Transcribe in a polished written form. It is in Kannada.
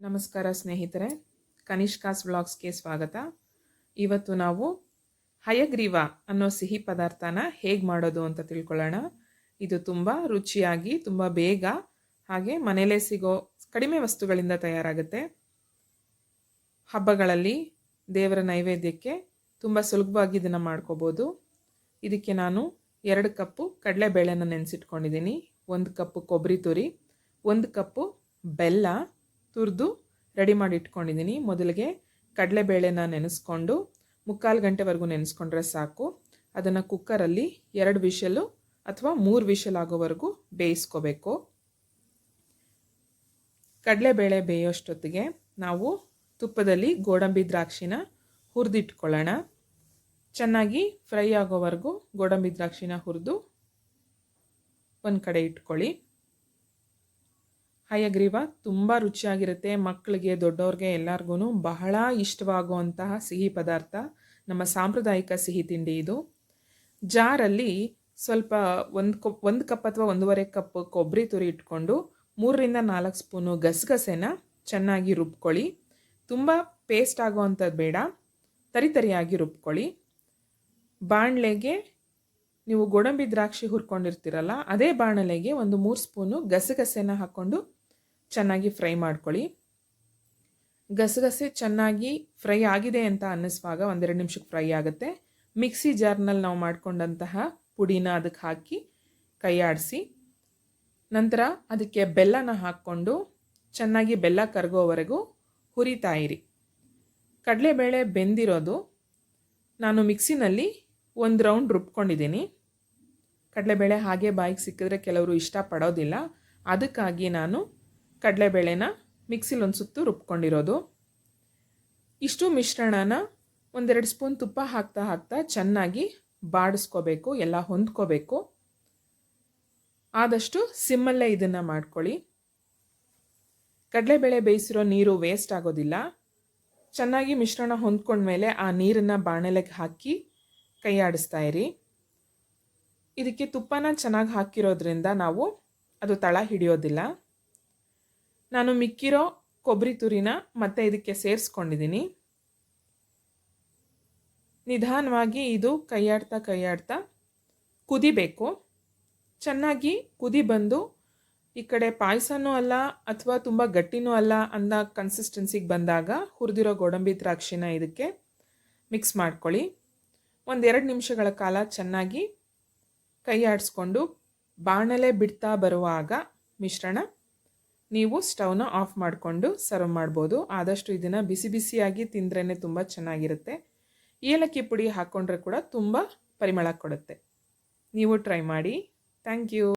ನಮಸ್ಕಾರ ಸ್ನೇಹಿತರೆ, ಕನಿಷ್ಕಾಸ್ ವ್ಲಾಗ್ಸ್ಗೆ ಸ್ವಾಗತ. ಇವತ್ತು ನಾವು ಹಯಗ್ರೀವ ಅನ್ನೋ ಸಿಹಿ ಪದಾರ್ಥನ ಹೇಗೆ ಮಾಡೋದು ಅಂತ ತಿಳ್ಕೊಳ್ಳೋಣ. ಇದು ತುಂಬ ರುಚಿಯಾಗಿ, ತುಂಬ ಬೇಗ, ಹಾಗೆ ಮನೆಯಲ್ಲೇ ಸಿಗೋ ಕಡಿಮೆ ವಸ್ತುಗಳಿಂದ ತಯಾರಾಗುತ್ತೆ. ಹಬ್ಬಗಳಲ್ಲಿ ದೇವರ ನೈವೇದ್ಯಕ್ಕೆ ತುಂಬ ಸುಲಭವಾಗಿ ಇದನ್ನು ಮಾಡ್ಕೋಬೋದು. ಇದಕ್ಕೆ ನಾನು 2 ಕಪ್ಪು ಕಡಲೆಬೇಳೆನ ನೆನೆಸಿಟ್ಕೊಂಡಿದ್ದೀನಿ, 1 ಕಪ್ಪು ಕೊಬ್ಬರಿ ತುರಿ, 1 ಕಪ್ಪು ಬೆಲ್ಲ ತುರಿದು ರೆಡಿ ಮಾಡಿ ಇಟ್ಕೊಂಡಿದ್ದೀನಿ. ಮೊದಲಿಗೆ ಕಡಲೆಬೇಳೆನ ನೆನೆಸ್ಕೊಂಡು 3/4 ಗಂಟೆವರೆಗೂ ನೆನೆಸ್ಕೊಂಡ್ರೆ ಸಾಕು. ಅದನ್ನು ಕುಕ್ಕರಲ್ಲಿ 2 ವಿಷಲು ಅಥವಾ 3 ವಿಷಲ್ ಆಗೋವರೆಗೂ ಬೇಯಿಸ್ಕೋಬೇಕು. ಕಡಲೆಬೇಳೆ ಬೇಯೋಷ್ಟೊತ್ತಿಗೆ ನಾವು ತುಪ್ಪದಲ್ಲಿ ಗೋಡಂಬಿ ದ್ರಾಕ್ಷಿನ ಹುರಿದಿಟ್ಕೊಳ್ಳೋಣ. ಚೆನ್ನಾಗಿ ಫ್ರೈ ಆಗೋವರೆಗೂ ಗೋಡಂಬಿ ದ್ರಾಕ್ಷಿನ ಹುರಿದು ಒಂದು ಕಡೆ ಇಟ್ಕೊಳ್ಳಿ. ಹಯಗ್ರೀವ ತುಂಬ ರುಚಿಯಾಗಿರುತ್ತೆ. ಮಕ್ಕಳಿಗೆ, ದೊಡ್ಡವ್ರಿಗೆ ಎಲ್ಲರಿಗೂ ಬಹಳ ಇಷ್ಟವಾಗುವಂತಹ ಸಿಹಿ ಪದಾರ್ಥ, ನಮ್ಮ ಸಾಂಪ್ರದಾಯಿಕ ಸಿಹಿ ತಿಂಡಿ ಇದು. ಜಾರಲ್ಲಿ ಸ್ವಲ್ಪ 1 ಕಪ್ ಅಥವಾ 1.5 ಕಪ್ ಕೊಬ್ಬರಿ ತುರಿ ಇಟ್ಕೊಂಡು 3-4 ಸ್ಪೂನು ಗಸಗಸೆನ ಚೆನ್ನಾಗಿ ರುಬ್ಕೊಳ್ಳಿ. ತುಂಬ ಪೇಸ್ಟ್ ಆಗೋವಂಥದ್ದು ಬೇಡ, ತರಿಯಾಗಿ ರುಬ್ಕೊಳ್ಳಿ. ಬಾಣಲೆಗೆ ನೀವು ಗೋಡಂಬಿ ದ್ರಾಕ್ಷಿ ಹುರ್ಕೊಂಡಿರ್ತೀರಲ್ಲ, ಅದೇ ಬಾಣಲೆಗೆ 3 ಸ್ಪೂನು ಗಸಗಸೆನ ಹಾಕ್ಕೊಂಡು ಚೆನ್ನಾಗಿ ಫ್ರೈ ಮಾಡ್ಕೊಳ್ಳಿ. ಗಸಗಸೆ ಚೆನ್ನಾಗಿ ಫ್ರೈ ಆಗಿದೆ ಅಂತ ಅನ್ನಿಸುವಾಗ 1-2 ನಿಮಿಷಕ್ಕೆ ಫ್ರೈ ಆಗುತ್ತೆ. ಮಿಕ್ಸಿ ಜಾರ್ನಲ್ಲಿ ನಾವು ಮಾಡ್ಕೊಂಡಂತಹ ಪುಡಿನ ಅದಕ್ಕೆ ಹಾಕಿ ಕೈ ಆಡಿಸಿ, ನಂತರ ಅದಕ್ಕೆ ಬೆಲ್ಲನ ಹಾಕ್ಕೊಂಡು ಚೆನ್ನಾಗಿ ಬೆಲ್ಲ ಕರಗೋವರೆಗೂ ಹುರಿತಾ ಇರಿ. ಕಡಲೆಬೇಳೆ ಬೆಂದಿರೋದು ನಾನು ಮಿಕ್ಸಿನಲ್ಲಿ 1 ರೌಂಡ್ ರುಬ್ಕೊಂಡಿದ್ದೀನಿ. ಕಡಲೆಬೇಳೆ ಹಾಗೆ ಬಾಯಿಗೆ ಸಿಕ್ಕಿದ್ರೆ ಕೆಲವರು ಇಷ್ಟಪಡೋದಿಲ್ಲ, ಅದಕ್ಕಾಗಿ ನಾನು ಕಡಲೆಬೇಳೆನ ಮಿಕ್ಸಿಲಿ ಒಂದು ಸುತ್ತು ರುಬ್ಕೊಂಡಿರೋದು. ಇಷ್ಟು ಮಿಶ್ರಣನ 1-2 ಸ್ಪೂನ್ ತುಪ್ಪ ಹಾಕ್ತಾ ಚೆನ್ನಾಗಿ ಬಾಡಿಸ್ಕೋಬೇಕು, ಎಲ್ಲ ಹೊಂದ್ಕೋಬೇಕು. ಆದಷ್ಟು ಸಿಮ್ಮಲ್ಲೇ ಇದನ್ನು ಮಾಡ್ಕೊಳ್ಳಿ. ಕಡಲೆಬೇಳೆ ಬೇಯಿಸಿರೋ ನೀರು ವೇಸ್ಟ್ ಆಗೋದಿಲ್ಲ. ಚೆನ್ನಾಗಿ ಮಿಶ್ರಣ ಹೊಂದ್ಕೊಂಡ್ಮೇಲೆ ಆ ನೀರನ್ನು ಬಾಣಲೆಗೆ ಹಾಕಿ ಕೈ ಆಡಿಸ್ತಾ ಇರಿ. ಇದಕ್ಕೆ ತುಪ್ಪನ ಚೆನ್ನಾಗಿ ಹಾಕಿರೋದ್ರಿಂದ ಅದು ತಳ ಹಿಡಿಯೋದಿಲ್ಲ. ನಾನು ಮಿಕ್ಕಿರೋ ಕೊಬ್ಬರಿ ತುರಿನ ಮತ್ತೆ ಇದಕ್ಕೆ ಸೇರಿಸ್ಕೊಂಡಿದ್ದೀನಿ. ನಿಧಾನವಾಗಿ ಇದು ಕೈಯಾಡ್ತಾ ಕುದಿಬೇಕು. ಚೆನ್ನಾಗಿ ಕುದಿ ಬಂದು ಈ ಕಡೆ ಪಾಯಸನೂ ಅಲ್ಲ ಅಥವಾ ತುಂಬ ಗಟ್ಟಿನೂ ಅಲ್ಲ ಅನ್ನೋ ಕನ್ಸಿಸ್ಟೆನ್ಸಿಗೆ ಬಂದಾಗ ಹುರಿದಿರೋ ಗೋಡಂಬಿ ದ್ರಾಕ್ಷಿನ ಇದಕ್ಕೆ ಮಿಕ್ಸ್ ಮಾಡ್ಕೊಳ್ಳಿ. 1-2 ನಿಮಿಷಗಳ ಕಾಲ ಚೆನ್ನಾಗಿ ಕೈ ಆಡಿಸ್ಕೊಂಡು ಬಾಣಲೆ ಬಿಡ್ತಾ ಬರುವಾಗ ಮಿಶ್ರಣ ನೀವು ಸ್ಟವ್ನ ಆಫ್ ಮಾಡಿಕೊಂಡು ಸರ್ವ್ ಮಾಡ್ಬೋದು. ಆದಷ್ಟು ಇದನ್ನು ಬಿಸಿ ಬಿಸಿಯಾಗಿ ತಿಂದ್ರೇ ತುಂಬ ಚೆನ್ನಾಗಿರುತ್ತೆ. ಏಲಕ್ಕಿ ಪುಡಿ ಹಾಕ್ಕೊಂಡ್ರೆ ಕೂಡ ತುಂಬ ಪರಿಮಳ ಕೊಡುತ್ತೆ. ನೀವು ಟ್ರೈ ಮಾಡಿ. Thank you.